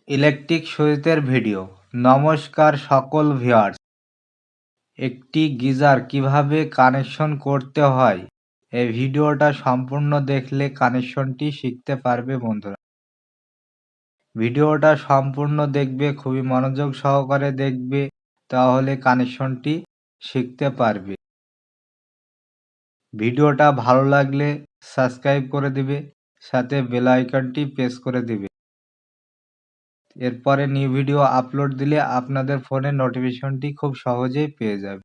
Electric সুইচের video. নমস্কার সকল ভিউয়ার্স। একটি গিজার কিভাবে কানেকশন করতে হয় এই ভিডিওটা সম্পূর্ণ দেখলে কানেকশনটি শিখতে পারবে বন্ধুরা। ভিডিওটা সম্পূর্ণ দেখবে, খুবই মনোযোগ সহকারে দেখবে, তাহলে কানেকশনটি শিখতে পারবে। ভিডিওটা ভালো লাগলে সাবস্ক্রাইব করে দিবে, সাথে বেল আইকনটি প্রেস করে দিবে। এরপরে নিউ ভিডিও আপলোড দিলে আপনাদের ফোনে নোটিফিকেশনটি খুব সহজেই পেয়ে যাবে।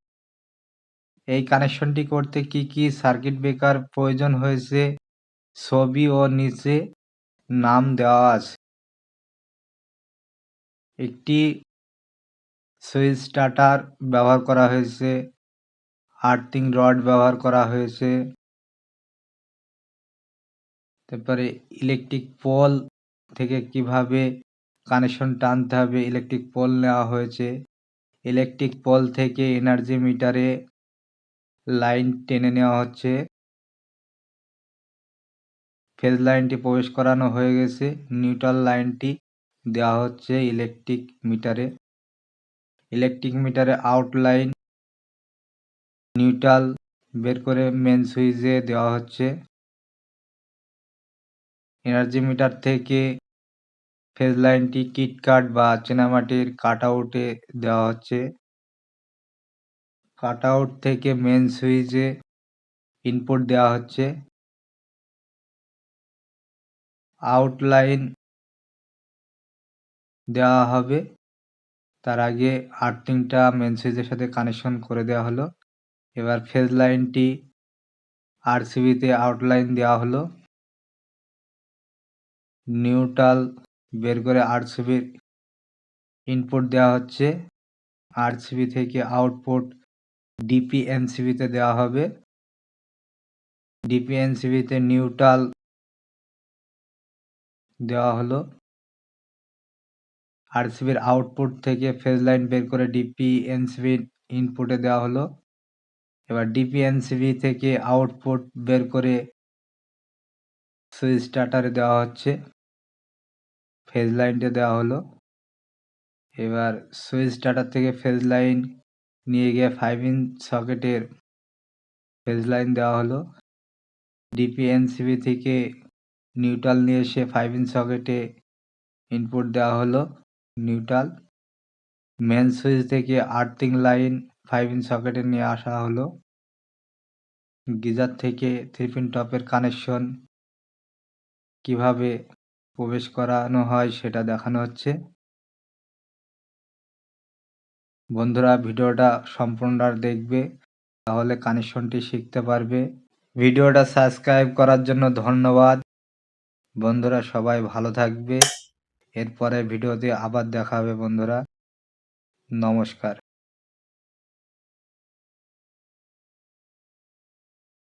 এই কানেকশনটি করতে কি কি সার্কিট ব্রেকার প্রয়োজন হয়েছে ছবি ও নিচে নাম দেওয়া আছে। একটি সুইচ স্টার্টার ব্যবহার করা হয়েছে, আর্থিং রড ব্যবহার করা হয়েছে, তারপরে ইলেকট্রিক পোল থেকে কিভাবে কানেকশন টানতে হবে ইলেকট্রিক পোল নেওয়া হয়েছে। ইলেকট্রিক পোল থেকে এনার্জি মিটারে লাইন টেনে নেওয়া হচ্ছে। ফেজ লাইনটি প্রবেশ করানো হয়ে গেছে, নিউট্রাল লাইনটি দেওয়া হচ্ছে ইলেকট্রিক মিটারে। ইলেকট্রিক মিটারে আউটলাইন নিউট্রাল বের করে মেন সুইচে দেওয়া হচ্ছে। এনার্জি মিটার থেকে ফেজ লাইনটি কিট কাট বা চীনামাটির কাট আউটে দেওয়া হচ্ছে। কাট আউট থেকে মেন সুইচে ইনপুট দেওয়া হচ্ছে। আউটলাইন দেওয়া হবে, তার আগে আর্থিংটা মেন সুইচের সাথে কানেকশন করে দেওয়া হলো। এবার ফেজ লাইনটি আরসিবিতে আউটলাইন দেওয়া হলো। নিউট্রাল বের করে আরসিবির ইনপুট দেওয়া হচ্ছে। আরসিবি থেকে আউটপুট ডিপিএনসিবিতে দেওয়া হবে। ডিপিএনসিবিতে নিউট্রাল দেওয়া হলো। আরসিবির আউটপুট থেকে ফেজ লাইন বের করে ডিপিএনসিবির ইনপুটে দেওয়া হলো। এবার ডিপিএনসিবি থেকে আউটপুট বের করে সুইচ স্টার্টারে দেওয়া হচ্ছে, ফেজ লাইনটা দেওয়া হলো। এবার সুইচ স্টার্টার থেকে ফেজ লাইন নিয়ে গিয়ে 5 ইঞ্চ সকেটের ফেজ লাইন দেওয়া হলো। ডিপিএনসিবি থেকে নিউট্রাল নিয়ে এসে 5 ইঞ্চ সকেটে ইনপুট দেওয়া হলো নিউট্রাল। মেন সুইচ থেকে আর্থিং লাইন 5 ইঞ্চ সকেটে নিয়ে আসা হলো। গিজার থেকে 3 পিন টপের কানেকশন কিভাবে প্রবেশ করানো হয় সেটা দেখানো হচ্ছে। বন্ধুরা ভিডিওটা সম্পূর্ণ দেখবে, তাহলে কানেকশনটি শিখতে পারবে। ভিডিওটা সাবস্ক্রাইব করার জন্য ধন্যবাদ। বন্ধুরা সবাই ভালো থাকবে। এরপরে ভিডিওতে আবার দেখা হবে বন্ধুরা। নমস্কার।